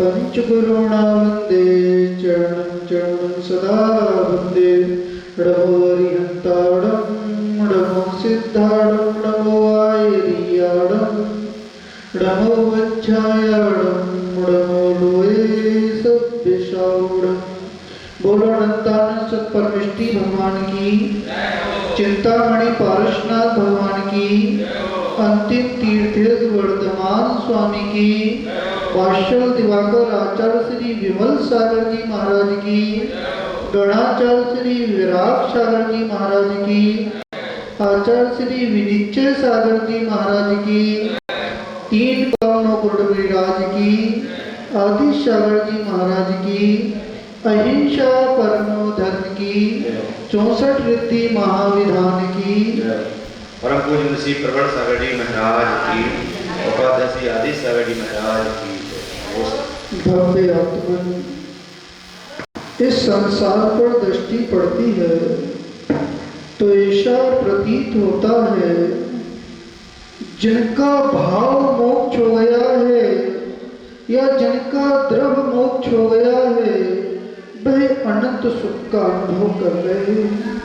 पंचगुरुणा वंदे चरणं चरणं सदा वंदे नमो हरिहंताड़ं नमो सिद्धाड़ं नमो आयरियाड़ं नमो वज्रायाड़ं नमो लोये सभ्यसाउड़ं। बोलो अनंतानंद सतपरमेष्टि भगवान की, चिंतामणि पारसनाथ भगवान की, अंतिम तीर्थेश वर्धमान स्वामी की, वात्सल दिवाकर आचार्य श्री विमल सागर जी महाराज की, गणाचार्य श्री विराट सागर जी महाराज की, आचार्य श्री विनिश्चय सागर जी महाराज की, तीन कौनों गुरुराज की, आदि सागर जी महाराज की, अहिंसा परमो धर्म की, 64 रिद्धि महाविधान की, परम पूज्य श्री प्रबल सागर जी महाराज की, उपाध्यक्ष आदि सागर जी महाराज की। भव्य आत्मन इस संसार पर दृष्टि पड़ती है तो ऐसा प्रतीत होता है जिनका भाव मोक्ष हो गया है या जिनका द्रव मोक्ष हो गया है वह अनंत सुख का अनुभव कर रहे हैं।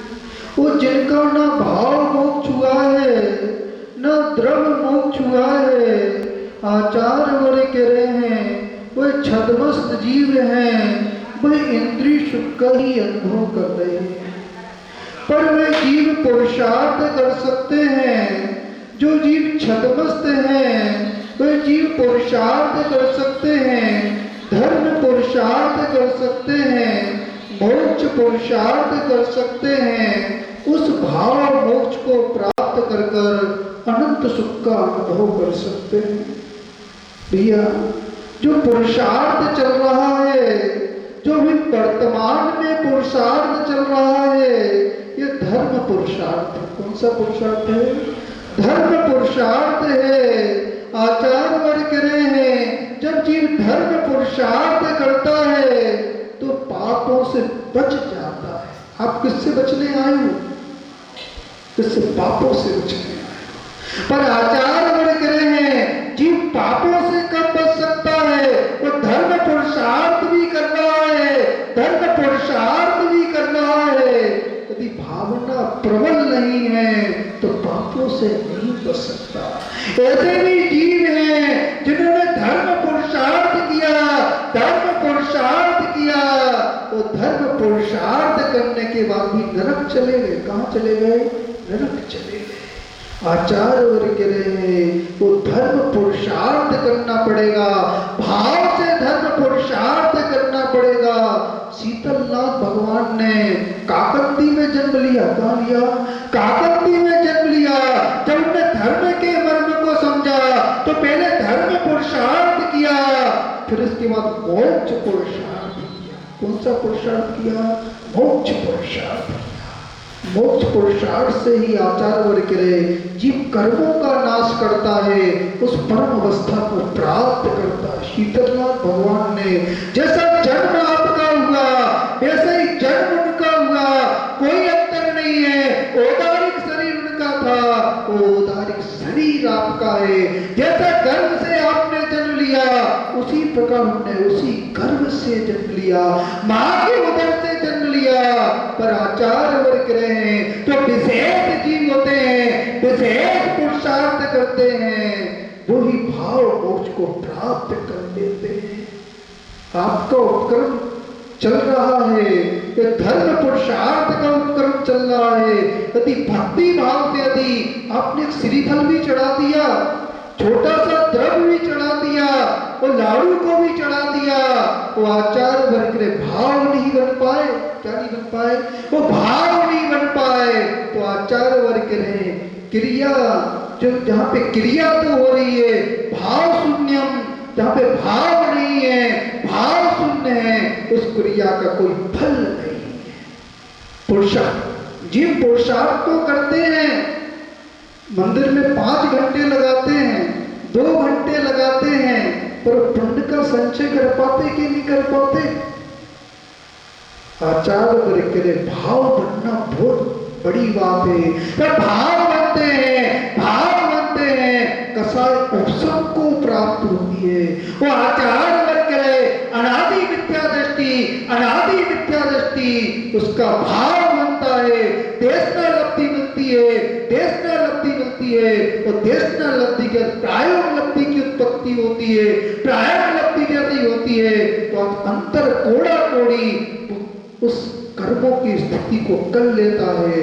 वो जिनका ना भाव मोक्ष हुआ है ना द्रव मोक्ष हुआ है, आचार्य वर्य कह रहे हैं वह छद्मस्त जीव हैं, वह इंद्रिय सुख का ही अनुभव कर रहे हैं। पर वह जीव पुरुषार्थ कर सकते हैं, जो जीव छद्मस्त हैं वह जीव पुरुषार्थ कर सकते हैं, धर्म पुरुषार्थ कर सकते हैं, मोक्ष पुरुषार्थ कर सकते हैं। उस भाव मोक्ष को प्राप्त कर कर अनंत सुख का अनुभव कर सकते हैं। भैया जो पुरुषार्थ चल रहा है, जो भी वर्तमान में पुरुषार्थ चल रहा है, ये धर्म पुरुषार्थ है। कौन सा पुरुषार्थ है? धर्म पुरुषार्थ है। आचार्य वर्य कह रहे हैं जब जीव धर्म पुरुषार्थ करता है तो पापों से बच जाता है। आप किससे बचने आए हो? किससे? पापों से बचने आए हो। पर आचार्य वर्य कह रहे हैं जीव पापों से कब बच सकता है? वो धर्म पुरुषार्थ भी कर रहा है, धर्म पुरुषार्थ भी कर रहा है। यदि भावना प्रबल नहीं है तो पापों से नहीं बच सकता। ऐसे भी जीव हैं जिन्होंने धर्म पुरुषार्थ किया, धर्म पुरुषार्थ किया, वो धर्म पुरुषार्थ करने के बाद भी नरक चले गए। कहाँ चले गए? नरक चले गए। आचार्य वर्य कह रहे हैं वो धर्म पुरुषार्थ करना पड़ेगा, भाव से धर्म पुरुषार्थ करना पड़ेगा। शीतलनाथ भगवान ने काकंदी में जन्म लिया। कहाँ लिया? काकंदी में जन्म लिया। जब उन्होंने धर्म के मर्म को समझा तो पहले धर्म पुरुषार्थ किया, फिर इसके बाद मोक्ष पुरुषार्थ किया। कौन सा पुरुषार्थ किया? मोक्ष पुरुषार्थ। मोक्ष पुरुषार्थ से ही आचार्य वर्य कह रहे जीव कर्मों का नाश करता है, उस परम अवस्था को प्राप्त करता है। शीतलनाथ भगवान ने जैसा जन्म आपका हुआ वैसे ही जन्म उनका हुआ, कोई अंतर नहीं है। औदारिक शरीर उनका था, औदारिक शरीर आपका है। जैसा गर्भ से आपने जन्म लिया उसी प्रकार उन्होंने उसी गर्भ से जन्म लिया, मां के उदर से जन्म लिया। पर आचार्य वर्य कह रहे हैं तो विशेष जीव होते हैं, विशेष पुरुषार्थ करते हैं, वही भाव मोक्ष को प्राप्त कर लेते हैं। आपका उपक्रम चल रहा है, ये धर्म पुरुषार्थ का उपक्रम चल रहा है। यदि भक्ति भाव से यदि आपने श्रीफल भी चढ़ा दिया, छोटा सा द्रव्य भी चढ़ा दिया, वो लाड़ू को भी चढ़ा दिया, वो आचार्य वर्य के भाव नहीं बन पाए। क्या नहीं बन पाए? वो भाव नहीं बन पाए। तो आचार्य वर्य के रहे क्रिया, जो जहाँ पे क्रिया तो हो रही है, भाव शून्यम, जहाँ पे भाव नहीं है, भाव शून्य है, उस क्रिया का कोई फल नहीं है। पुरुषार्थ, जीव पुरुषार्थ तो करते हैं मंदिर में 5 घंटे लगाते हैं, 2 घंटे लगाते हैं, पर पुण्य का संचय कर पाते कि नहीं कर पाते? आचार्य वर्ग के लिए भाव बनना बहुत बड़ी बात है। तो भाव बनते हैं, भाव बनते हैं, कसाय उपशम को प्राप्त होती है। वो आचार्य वर्ग के लिए अनादि विद्या दृष्टि, अनादि विद्या दृष्टि, उसका भाव बनता है, देशना लब्धि मिलती है, देशना लब्धि मिलती है, और देशना लब्धि के प्रायोग लब्धि की उत्पत्ति होती है। प्रायोग लब्धि कैसी होती है? तो अंतर कोड़ा कोड़ी उस कर्मों की स्थिति को कर लेता है।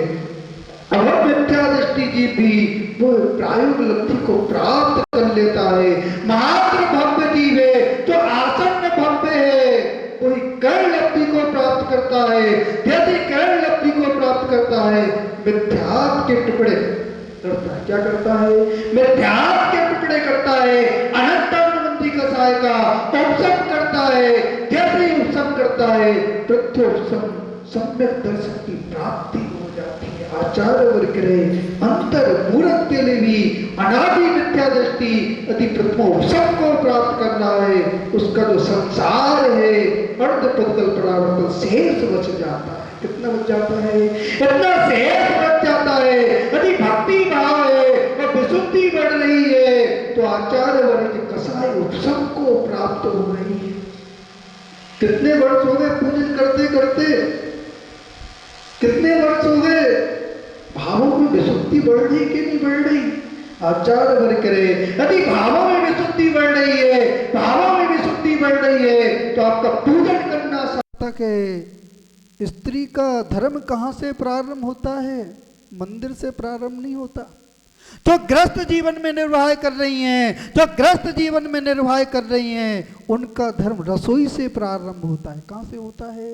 अब मिथ्या दृष्टि जीव भी वो प्रायोग लब्धि को प्राप्त कर लेता है। मात्र भव्य जीव है तो आसन्न भव्य है, कोई कर्ण लब्धि को प्राप्त करता है। यदि कर्ण लब्धि को प्राप्त करता है, मिथ्यात्व के टुकड़े करता है। क्या करता है? मिथ्यात्व के टुकड़े करता है। अनंतानुबंधी कसाय का उपशम करता है। जैसे ही उपशम करता है, प्रत्योपशम सम्यक दर्शन की प्राप्ति हो जाती है। आचार्य वर्ग रे अंतर मूर्त के लिए भी अनादि विद्या दृष्टि यदि प्रथमोपशम को प्राप्त करना है, उसका जो संसार है अर्ध पद्दल परावर्तन शेष बच जाता है। कितना बच जाता है? इतना शेष बच जाता है। यदि भक्ति भाव है और विशुद्धि बढ़ रही है, तो आचार्य वर्ग के कसाय उपशम को प्राप्त हो रही है। कितने वर्ष हो गए पूजन करते करते? कितने वर्ष हो गए? भावों में विशुद्धि बढ़ रही कि नहीं बढ़ रही? आचार्य वर्ग करे यदि भावों में विशुद्धि बढ़ रही है, भावों में विशुद्धि बढ़ रही है, तो आपका पूजन करना सार्थक है। स्त्री का धर्म कहाँ से प्रारंभ होता है? मंदिर से प्रारंभ नहीं होता। जो ग्रस्त जीवन में निर्वाह कर रही हैं, जो ग्रस्त जीवन में निर्वाह कर रही हैं, उनका धर्म रसोई से प्रारंभ होता है। कहाँ से होता है?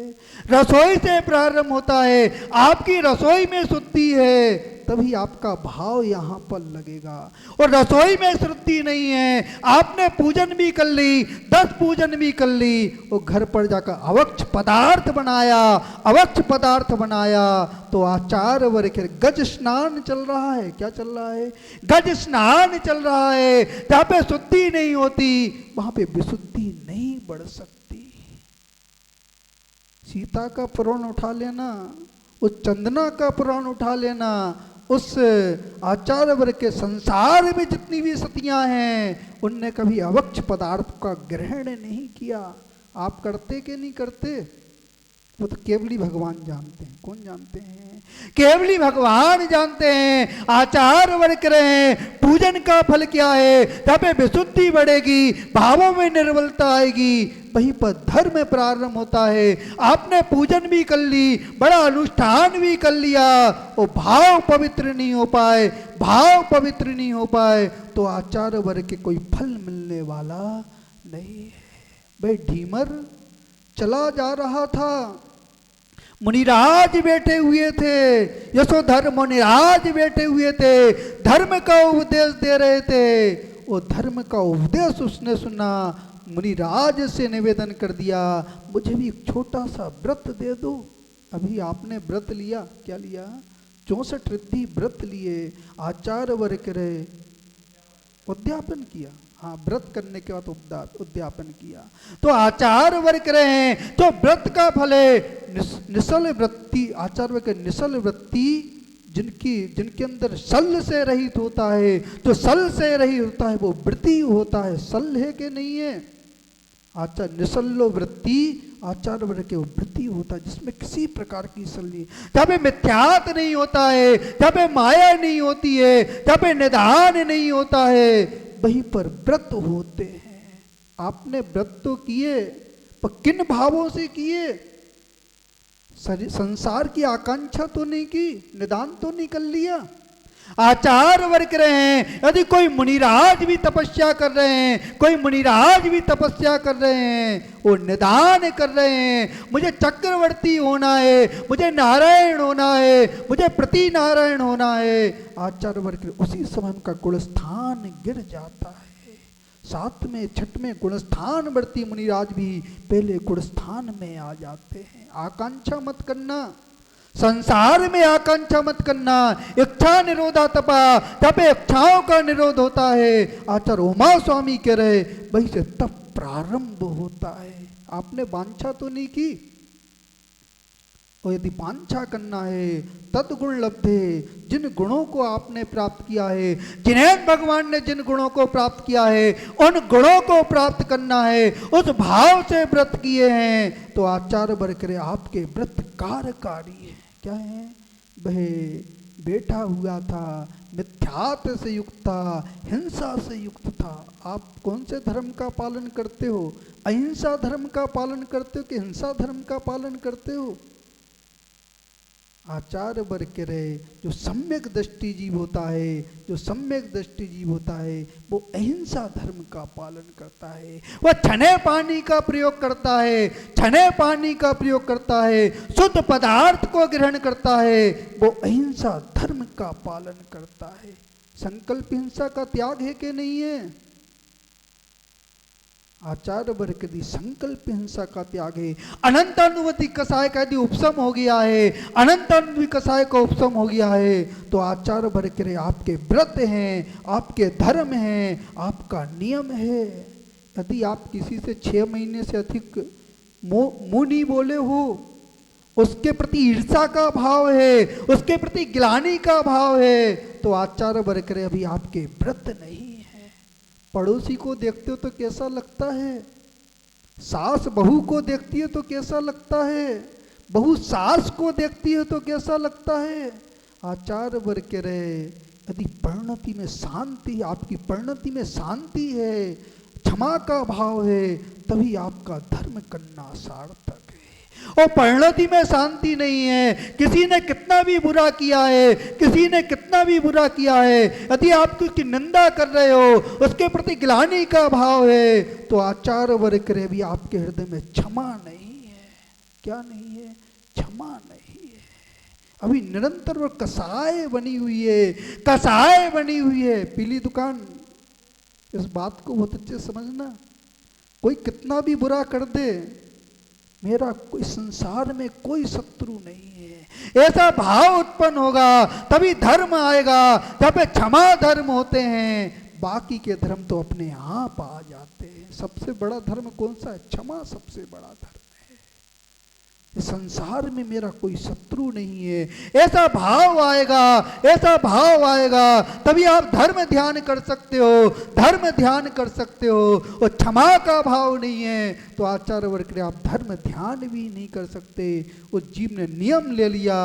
रसोई से प्रारंभ होता है। आपकी रसोई में शुद्धि है, तभी आपका भाव यहाँ पर लगेगा। और रसोई में शुद्धि नहीं है, आपने पूजन भी कर ली, 10 पूजन भी कर ली, और घर पर जाकर अवक्ष पदार्थ बनाया, अवक्ष पदार्थ बनाया, तो आचार्य वर्ग गज स्नान चल रहा है। क्या चल रहा है? गज स्नान चल रहा है। जहाँ पे शुद्धि नहीं होती, वहां पे विशुद्धि नहीं बढ़ सकती। सीता का पुराण उठा लेना, उस चंदना का पुराण उठा लेना, उस आचार्य वर्ग के संसार में जितनी भी सतियां हैं, उनने कभी अवक्ष पदार्थ का ग्रहण नहीं किया। आप करते कि नहीं करते? वो तो केवली भगवान जानते हैं। कौन जानते हैं? केवली भगवान जानते हैं। आचार्य वर्ग रहे पूजन का फल क्या है? तब विशुद्धि बढ़ेगी, भावों में निर्बलता आएगी, वहीं पर धर्म प्रारंभ होता है। आपने पूजन भी कर ली, बड़ा अनुष्ठान भी कर लिया, वो भाव पवित्र नहीं हो पाए, भाव पवित्र नहीं हो पाए, तो आचार्य वर्ग के कोई फल मिलने वाला नहीं है। भाई ढीमर चला जा रहा था, मुनिराज बैठे हुए थे, यशोधर मुनिराज बैठे हुए थे, धर्म का उपदेश दे रहे थे। वो धर्म का उपदेश उसने सुना, मुनिराज से निवेदन कर दिया, मुझे भी एक छोटा सा व्रत दे दो। अभी आपने व्रत लिया, क्या लिया? 64 रिद्धि व्रत लिए। आचार्य वर्ग रहे उद्यापन किया। हाँ, व्रत करने के बाद उद्यापन किया। तो आचार्य वर्ग रहे तो व्रत का फल है निश्चल वृत्ति। आचार्य वर्ग निश्चल वृत्ति जिनके अंदर सल से रहित होता है, तो सल से रहित होता है, वो वृत्ति होता है। सल है कि नहीं है? आचार्य निसल्लो वृत्ति, आचार्य वर्ग के वृत्ति होता है जिसमें किसी प्रकार की सल नहीं, जब मिथ्यात नहीं होता है, जब माया नहीं होती है, जब निदान नहीं होता है, वहीं पर व्रत होते हैं। आपने व्रत तो किए, पर किन भावों से किए? संसार की आकांक्षा तो नहीं की, निदान तो नहीं कर लिया। आचार्य वर्ग रहे हैं, यदि कोई मुनिराज भी तपस्या कर रहे हैं, कोई मुनिराज भी तपस्या कर रहे हैं, वो निदान कर रहे हैं, मुझे चक्रवर्ती होना है, मुझे नारायण होना है, मुझे प्रति नारायण होना है। आचार्य वर्ग उसी समय उनका गुणस्थान गिर जाता है। 7वें 6वें गुणस्थान वर्ती मुनिराज भी पहले गुणस्थान में आ जाते हैं। आकांक्षा मत करना, संसार में आकांक्षा मत करना, इच्छा निरोधा तपा, तब इच्छाओं का निरोध होता है। आचार्य उमा स्वामी कह रहे वही से तब प्रारंभ होता है। आपने वांछा तो नहीं की, और यदि वांछा करना है तदगुण लब्धे, जिन गुणों को आपने प्राप्त किया है, जिन्हें भगवान ने जिन गुणों को प्राप्त किया है, उन गुणों को प्राप्त करना है, उस भाव से व्रत किए हैं तो आचार्य वर करे आपके व्रत कार्यकारी है। क्या है? वह बैठा हुआ था, मिथ्यात्व से युक्त था, हिंसा से युक्त था। आप कौन से धर्म का पालन करते हो? अहिंसा धर्म का पालन करते हो कि हिंसा धर्म का पालन करते हो? आचार्य वर के रहे जो सम्यक दृष्टि जीव होता है, जो सम्यक दृष्टि जीव होता है वो अहिंसा धर्म का पालन करता है। वह छने पानी का प्रयोग करता है, छने पानी का प्रयोग करता है, शुद्ध पदार्थ को ग्रहण करता है, वो अहिंसा धर्म का पालन करता है। संकल्प हिंसा का त्याग है कि नहीं है? आचार्य वर्ग यदि संकल्प हिंसा का त्याग है, अनंत अनुवति कसाय का यदि उपशम हो गया है, अनंत अनुवति कसाय का उपशम हो गया है, तो आचार्य वर्ग के आपके व्रत हैं, आपके धर्म हैं, आपका नियम है। यदि आप किसी से 6 महीने से अधिक मुंह नहीं बोले हो, उसके प्रति ईर्षा का भाव है, उसके प्रति ग्लानि का भाव है, तो आचार्य वर्ग करे अभी आपके व्रत नहीं। पड़ोसी को देखते हो तो कैसा लगता है? सास बहू को देखती है तो कैसा लगता है? बहू सास को देखती है तो कैसा लगता है? आचार्य वर के रहे यदि परिणति में शांति, आपकी परिणति में शांति है, क्षमा का भाव है, तभी आपका धर्म करना सार्थक है। और परिणति में शांति नहीं है, किसी ने कितना भी बुरा किया है, किसी ने कितना भी बुरा किया है, यदि आप उसकी निंदा कर रहे हो, उसके प्रति ग्लानि का भाव है, तो आचार्य वर करे भी आपके हृदय में क्षमा नहीं है। क्या नहीं है? क्षमा नहीं है। अभी निरंतर वो कसाय बनी हुई है, कसाय बनी हुई है। पीली दुकान, इस बात को बहुत अच्छे समझना, कोई कितना भी बुरा कर दे, मेरा कोई संसार में कोई शत्रु नहीं है, ऐसा भाव उत्पन्न होगा तभी धर्म आएगा। जब क्षमा धर्म होते हैं, बाकी के धर्म तो अपने आप आ जाते हैं। सबसे बड़ा धर्म कौन सा है? क्षमा सबसे बड़ा धर्म है। इस संसार में मेरा कोई शत्रु नहीं है, ऐसा भाव आएगा, ऐसा भाव आएगा तभी आप धर्म ध्यान कर सकते हो, धर्म ध्यान कर सकते हो। और क्षमा का भाव नहीं है तो आचार्य वर्ग आप धर्म ध्यान भी नहीं कर सकते। उस जीव ने नियम ले लिया,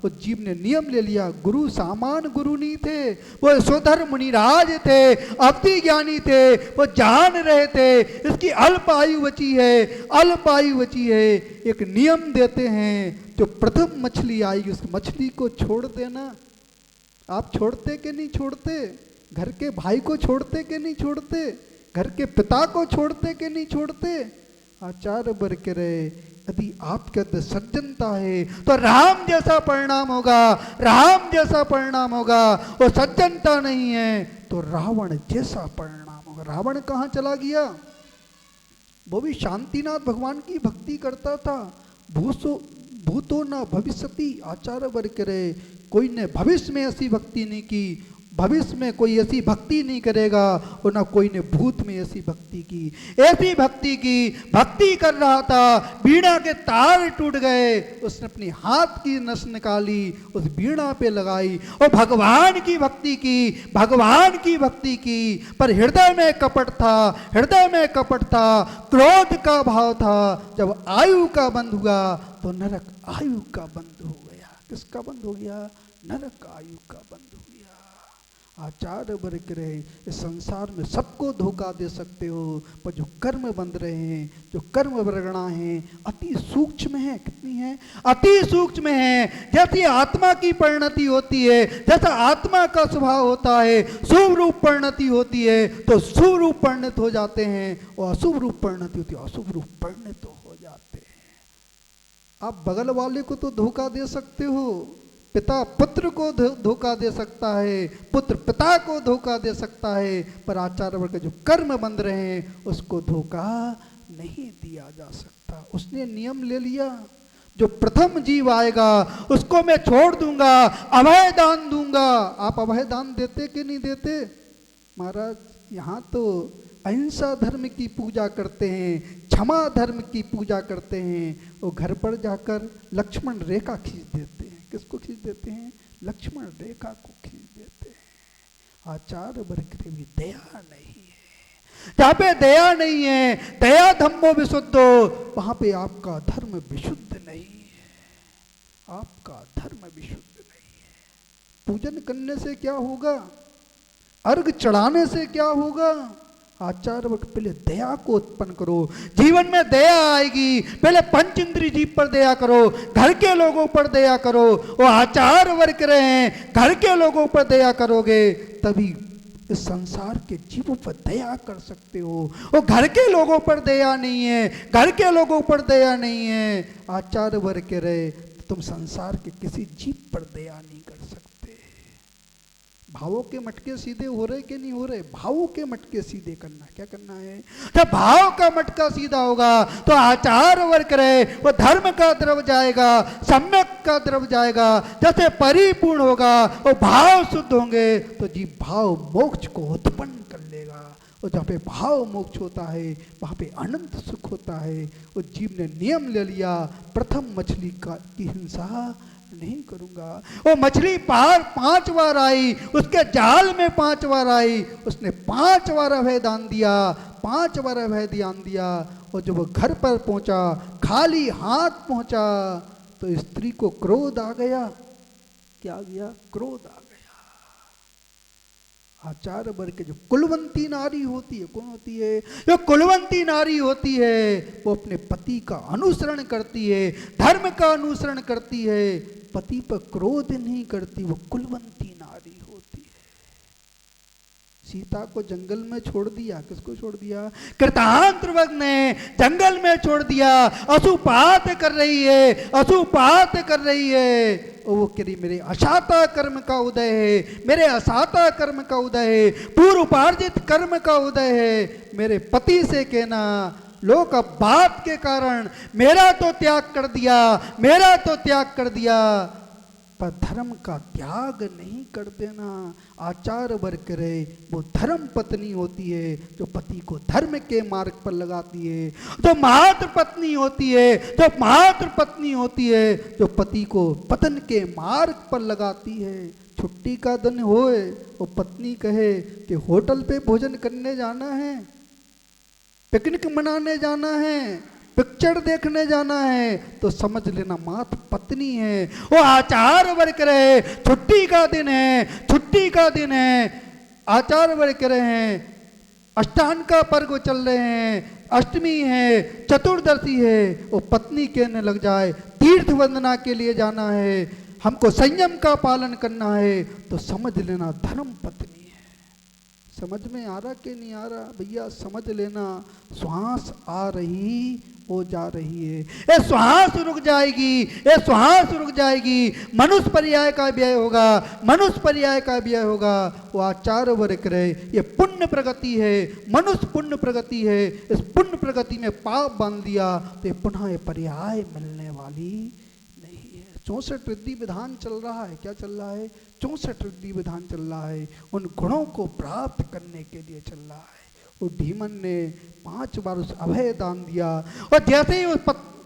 उस जीव ने नियम ले लिया। गुरु सामान गुरु नहीं थे, वो स्वधर मुनिराज थे, अवधि ज्ञानी थे, वो जान रहे थे इसकी अल्प आयु बची है, अल्प आयु बची है। एक नियम देते हैं, जो प्रथम मछली आई उस मछली को छोड़ देना। आप छोड़ते कि नहीं छोड़ते? घर के भाई को छोड़ते कि नहीं छोड़ते? घर के पिता को छोड़ते कि नहीं छोड़ते? आचार्य वर के रहे यदि आपके अंदर सज्जनता है तो राम जैसा परिणाम होगा, राम जैसा परिणाम होगा। और सज्जनता नहीं है तो रावण जैसा परिणाम होगा। रावण कहाँ चला गया? वो भी शांतिनाथ भगवान की भक्ति करता था। भूतो न भविष्यति, आचार्य वर करे कोई ने भविष्य में ऐसी भक्ति नहीं की, भविष्य में कोई ऐसी भक्ति नहीं करेगा, और ना कोई ने भूत में ऐसी भक्ति की। ऐसी भक्ति की, भक्ति कर रहा था, बीड़ा के तार टूट गए, उसने अपनी हाथ की नस निकाली, उस बीड़ा पे लगाई और भगवान की भक्ति की, भगवान की भक्ति की। पर हृदय में कपट था, हृदय में कपट था, क्रोध का भाव था। जब आयु का बंद हुआ तो नरक आयु का बंद हो गया। किसका बंद हो गया? नरक आयु का बंद हो गया। आचार्य वर्ग रहे इस संसार में सबको धोखा दे सकते हो, पर जो कर्म बंध रहे हैं, जो कर्म वर्गणा हैं, अति सूक्ष्म है। कितनी है? अति सूक्ष्म है। जैसी आत्मा की परिणति होती है, जैसा आत्मा का स्वभाव होता है, शुभ रूप परिणति होती है तो शुभ रूप परिणत हो जाते हैं, और अशुभ रूप परिणति होती है, अशुभ रूप परिणत हो जाते हैं। आप बगल वाले को तो धोखा दे सकते हो, पिता पुत्र को धोखा दे सकता है, पुत्र पिता को धोखा दे सकता है, पर आचार्य वर्ग जो कर्म बंध रहे हैं उसको धोखा नहीं दिया जा सकता। उसने नियम ले लिया जो प्रथम जीव आएगा उसको मैं छोड़ दूंगा, अभय दान दूंगा। आप अभय दान देते कि नहीं देते? महाराज यहाँ तो अहिंसा धर्म की पूजा करते हैं, क्षमा धर्म की पूजा करते हैं। वो घर पर जाकर लक्ष्मण रेखा खींच देते हैं। किसको खींच देते हैं? लक्ष्मण रेखा को खींच देते हैं। आचार वर्ग भी दया नहीं है। जहाँ पे दया नहीं है, दया धम्मो विशुद्धो, वहां पे आपका धर्म विशुद्ध नहीं है। आपका धर्म विशुद्ध नहीं है। पूजन करने से क्या होगा? अर्घ चढ़ाने से क्या होगा? आचार वक्त पहले दया को उत्पन्न करो, जीवन में दया आएगी। पहले पंच इंद्रिय जीव पर दया करो, घर के लोगों पर दया करो। वो आचार वर्ग रहे, घर के लोगों पर दया करोगे तभी इस संसार के जीवों पर दया कर सकते हो। वो घर के लोगों पर दया नहीं है, घर के लोगों पर दया नहीं है, आचार वर्ग रहे, तुम संसार के किसी जीव पर दया नहीं कर सकते। भावों के मटके सीधे हो रहे कि नहीं हो रहे? भावों के मटके सीधे करना। क्या करना है? जब भाव का मटका सीधा होगा तो आचार वर्ग रहे, वो धर्म का द्रव जाएगा, सम्यक का द्रव जाएगा। जैसे परिपूर्ण होगा वो भाव शुद्ध होंगे तो जीव भाव मोक्ष को उत्पन्न कर लेगा। और जहाँ पे भाव मोक्ष होता है वहाँ पे अनंत सुख होता है। वो जीव ने नियम ले लिया, प्रथम मछली की हिंसा नहीं करूंगा। वो मछली पार 5 बार आई, उसके जाल में 5 बार आई, उसने 5 बार अभय दान दिया, 5 बार अभय दान दिया। और जब वो घर पर पहुंचा, खाली हाथ पहुंचा, तो स्त्री को क्रोध आ गया। क्या आ गया? क्रोध आ गया। आचार वर्ग जो कुलवंती नारी होती है, कौन होती है? जो कुलवंती नारी होती है वो अपने पति का अनुसरण करती है, धर्म का अनुसरण करती है, पति पर क्रोध नहीं करती, वो कुलवंती नारी होती है। सीता को जंगल में छोड़ दिया। किसको छोड़ दिया? कृतांतवर्ग ने जंगल में छोड़ दिया। अशुपात कर रही है, अशुपात कर रही है। वो कह रही मेरे अशाता कर्म का उदय है, मेरे असाता कर्म का उदय है, पूर्व उपार्जित कर्म का उदय है। मेरे पति से कहना लोग अब बात के कारण मेरा तो त्याग कर दिया, मेरा तो त्याग कर दिया, पर धर्म का त्याग नहीं कर देना। आचार वर्ग करे वो धर्म पत्नी होती है जो पति को धर्म के मार्ग पर लगाती है। जो मातृ पत्नी होती है, जो मातृ पत्नी होती है जो पति को पतन के मार्ग पर लगाती है। छुट्टी का दिन होए वो पत्नी कहे कि होटल पे भोजन करने जाना है, पिकनिक मनाने जाना है, पिक्चर देखने जाना है, तो समझ लेना मात पत्नी है। वो आचार वर्ग रहे, छुट्टी का दिन है, छुट्टी का दिन है, आचार वर्ग रहे हैं, अष्टांग का पर्व चल रहे हैं, अष्टमी है, चतुर्दशी है, वो पत्नी कहने लग जाए तीर्थ वंदना के लिए जाना है, हमको संयम का पालन करना है, तो समझ लेना धर्म पत्नी। समझ में आ रहा कि नहीं आ रहा? भैया समझ लेना, श्वास आ रही वो जा रही है, ये श्वास रुक जाएगी, ये श्वास रुक जाएगी। मनुष्य पर्याय का व्यय होगा, मनुष्य पर्याय का व्यय होगा। वो आचार वर्ग रहे, ये पुण्य प्रगति है, मनुष्य पुण्य प्रगति है। इस पुण्य प्रगति में पाप बांध दिया तो ये पुनः ये पर्याय मिलने वाली नहीं है। 64 रिद्धि विधान चल रहा है। क्या चल रहा है? 64 रिद्धि विधान चल रहा है, उन गुणों को प्राप्त करने के लिए चल रहा है। वो ढीमन ने 5 बार उस अभय दान दिया, और जैसे ही उस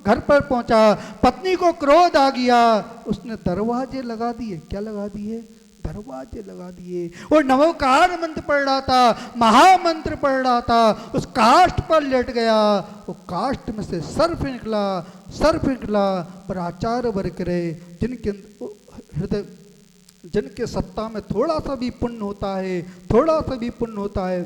घर पर पहुंचा पत्नी को क्रोध आ गया, उसने दरवाजे लगा दिए। क्या लगा दिए? दरवाजे लगा दिए। और नवोकार मंत्र पढ़ रहा था, महामंत्र पढ़ रहा था, उस काष्ठ पर लेट गया। वो काष्ठ में से सर्फ निकला, सर्फ निकला। पर आचार वर्ग रहे जिनके हृदय, जिनके सत्ता में थोड़ा सा भी पुण्य होता है, थोड़ा सा भी पुण्य होता है,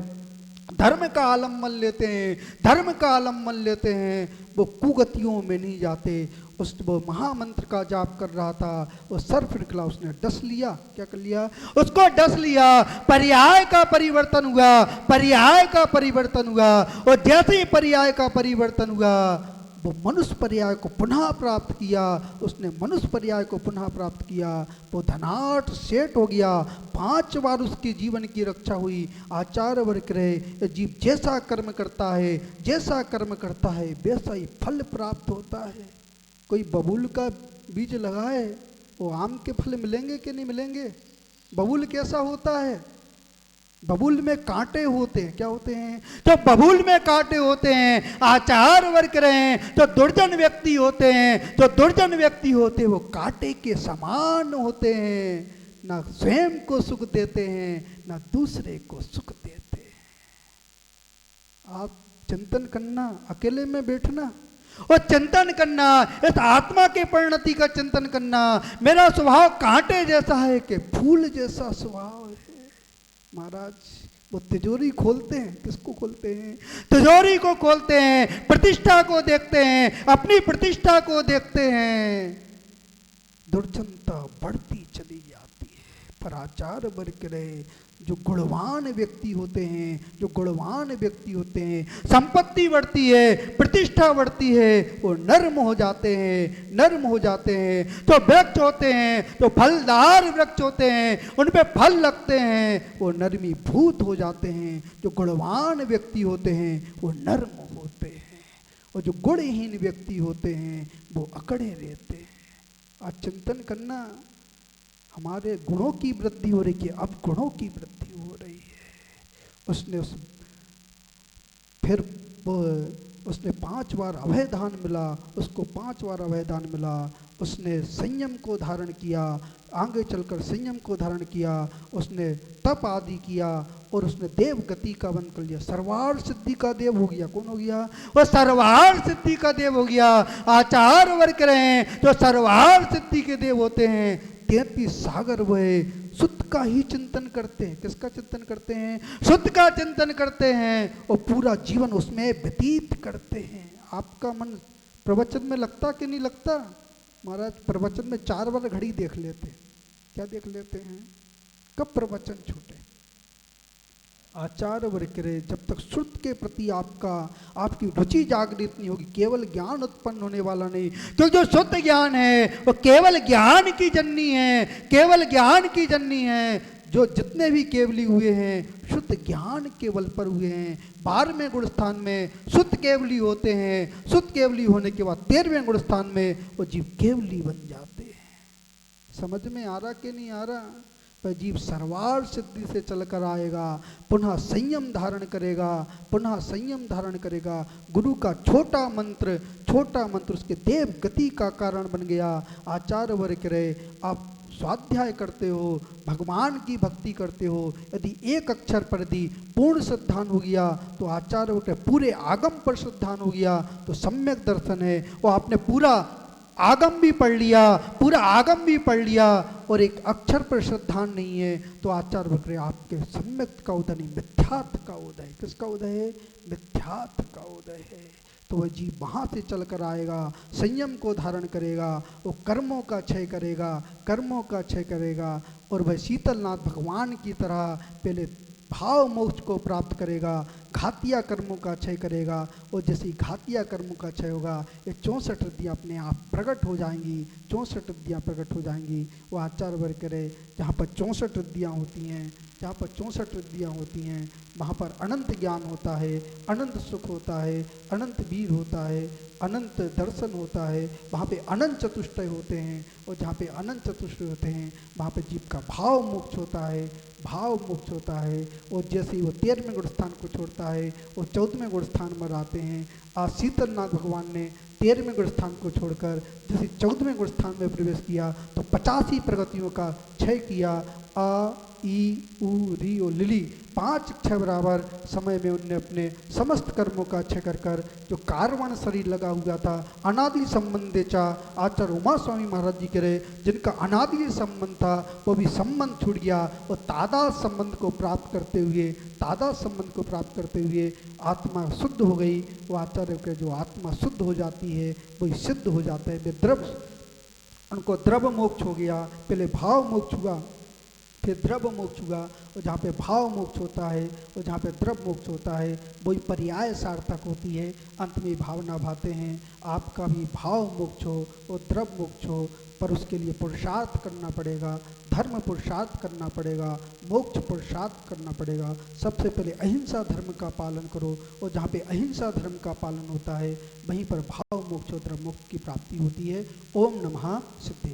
धर्म का आलम्बन लेते हैं, धर्म का आलम्बन लेते हैं, वो कुगतियों में नहीं जाते। उस वो महामंत्र का जाप कर रहा था, वो सर्फ निकला, उसने डस लिया। क्या कर लिया? उसको डस लिया। पर्याय का परिवर्तन हुआ, पर्याय का परिवर्तन हुआ। और जैसे ही पर्याय का परिवर्तन हुआ वो मनुष्य पर्याय को पुनः प्राप्त किया, उसने मनुष्य पर्याय को पुनः प्राप्त किया। वो धनाढ़ सेठ हो गया। 5 बार उसके जीवन की रक्षा हुई। आचार वर्ग रहे, जीव जैसा कर्म करता है, जैसा कर्म करता है वैसा ही फल प्राप्त होता है। कोई बबूल का बीज लगाए, वो आम के फल मिलेंगे कि नहीं मिलेंगे? बबूल कैसा होता है? बबूल में कांटे होते हैं। क्या होते हैं? तो बबूल में कांटे होते हैं। आचार वर्ग रहे हैं तो दुर्जन व्यक्ति होते हैं, तो दुर्जन व्यक्ति होते हैं वो कांटे के समान होते हैं, ना स्वयं को सुख देते हैं ना दूसरे को सुख देते हैं। आप चिंतन करना, अकेले में बैठना और चिंतन करना, इस आत्मा के परिणति का चिंतन करना। मेरा स्वभाव कांटे जैसा है कि फूल जैसा स्वभाव है। महाराज वो तिजोरी खोलते हैं, किसको खोलते हैं? तिजोरी को खोलते हैं, प्रतिष्ठा को देखते हैं, अपनी प्रतिष्ठा को देखते हैं। दुर्जनता बढ़ती चली जाती है, पर आचार वर्ग रहे। जो गुणवान व्यक्ति होते हैं, जो गुणवान व्यक्ति होते हैं, संपत्ति बढ़ती है, प्रतिष्ठा बढ़ती है, वो नर्म हो जाते हैं, नर्म हो जाते हैं। तो वृक्ष होते हैं, तो फलदार वृक्ष होते हैं, उन पे फल लगते हैं, वो नर्मीभूत हो जाते हैं। जो गुणवान व्यक्ति होते हैं वो नर्म होते हैं, और जो गुणहीन व्यक्ति होते हैं वो अकड़े रहते हैं। आज चिंतन करना, हमारे गुणों की वृद्धि हो रही है, अब गुणों की वृद्धि हो रही है। फिर उसने 5 बार अभयदान मिला, उसको 5 बार अभयदान मिला। उसने संयम को धारण किया, आगे चलकर संयम को धारण किया, उसने तप आदि किया और उसने देव गति का वन कर लिया। सर्वार्थ सिद्धि का देव हो गया। कौन हो गया? वो सर्वार्थ सिद्धि का देव हो गया। आचार वर्ग रहे तो सर्वार्थ सिद्धि के देव होते हैं। 33 सागर वहे सुत का ही चिंतन करते हैं। किसका चिंतन करते हैं? सुत का चिंतन करते हैं और पूरा जीवन उसमें व्यतीत करते हैं। आपका मन प्रवचन में लगता कि नहीं लगता? महाराज प्रवचन में 4 बार घड़ी देख लेते। क्या देख लेते हैं? कब प्रवचन छूटे। आचार वर्ग रहे, जब तक श्रुत के प्रति आपकी रुचि जागृत नहीं होगी, केवल ज्ञान उत्पन्न होने वाला नहीं। क्योंकि जो शुद्ध ज्ञान है वो केवल ज्ञान की जननी है, केवल ज्ञान की जननी है। जो जितने भी केवली हुए हैं शुद्ध ज्ञान केवल पर हुए हैं। 12वें गुण स्थान में शुद्ध केवली होते हैं। शुद्ध केवली होने के बाद 13वें गुण स्थान में वो जीव केवली बन जाते हैं। समझ में आ रहा कि नहीं आ रहा? पर जीव सर्वार्थ सिद्धि से चलकर आएगा, पुनः संयम धारण करेगा, पुनः संयम धारण करेगा। गुरु का छोटा मंत्र उसके देव गति का कारण बन गया। आचार वर्ग रहे, आप स्वाध्याय करते हो, भगवान की भक्ति करते हो, यदि एक अक्षर पर यदि पूर्ण श्रद्धान हो गया तो आचार्य वर्ग पूरे आगम पर श्रद्धान हो गया तो सम्यक दर्शन है। वो आपने पूरा आगम भी पढ़ लिया, पूरा आगम भी पढ़ लिया और एक अक्षर पर श्रद्धान नहीं है तो आचार्य वर्ग आपके सम्यक का उदय नहीं, मिथ्यात्व का उदय। किसका उदय है? मिथ्यात्व का उदय है। तो वह जीव वहाँ से चल कर आएगा, संयम को धारण करेगा, वो कर्मों का क्षय करेगा, कर्मों का क्षय करेगा और वह शीतलनाथ भगवान की तरह पहले भाव मोक्ष को प्राप्त करेगा, घातिया कर्मों का क्षय करेगा। और जैसे घातिया कर्मों का क्षय होगा ये 64 रिद्धियाँ अपने आप प्रकट हो जाएंगी, 64 रिद्धियाँ प्रकट हो जाएंगी। वो आचार्य वर्ग करे जहाँ पर 64 रिद्धियाँ होती हैं, जहाँ पर 64 रिद्धियाँ होती हैं वहाँ पर अनंत ज्ञान होता है, अनंत सुख होता है, अनंत वीर होता है, अनंत दर्शन होता है। वहाँ पे अनंत चतुष्टय होते हैं और जहाँ पे अनंत चतुष्टय होते हैं वहाँ पे जीव का भाव मोक्ष होता है, भाव मोक्ष होता है। और जैसे ही वो 13वें गुण स्थान को छोड़ता है वो 14वें गुण स्थान में आते हैं। आज शीतलनाथ भगवान ने 13वें गुण स्थान को छोड़कर जैसे 14वें गुण स्थान में प्रवेश किया तो 85 प्रगतियों का क्षय किया। आ ई उ री ओ लिली 5 क्षय बराबर समय में उनने अपने समस्त कर्मों का क्षय कर कर जो कारवण शरीर लगा हुआ था अनादि संबंधेचा आचार्य उमा स्वामी महाराज जी करे जिनका अनादि संबंध था वो भी संबंध छूट गया और तादाद संबंध को प्राप्त करते हुए आत्मा शुद्ध हो गई। वो आचार्य के जो आत्मा शुद्ध हो जाती है वही सिद्ध हो जाता है। वे द्रव उनको द्रव मोक्ष हो गया, पहले भाव मोक्ष हुआ फिर द्रव मोक्ष हुआ। और जहाँ पे भाव मोक्ष होता है और जहाँ पे द्रव मोक्ष होता है वही पर्याय सार्थक होती है। अंत में भावना भाते हैं आपका भी भाव मोक्ष हो और द्रव मोक्ष हो, पर उसके लिए पुरुषार्थ करना पड़ेगा, धर्म पुरुषार्थ करना पड़ेगा, मोक्ष पुरुषार्थ करना पड़ेगा। सबसे पहले अहिंसा धर्म का पालन करो, और जहाँ पे अहिंसा धर्म का पालन होता है वहीं पर भाव मोक्ष और मुक्ति की प्राप्ति होती है। ओम नमः सिद्धे।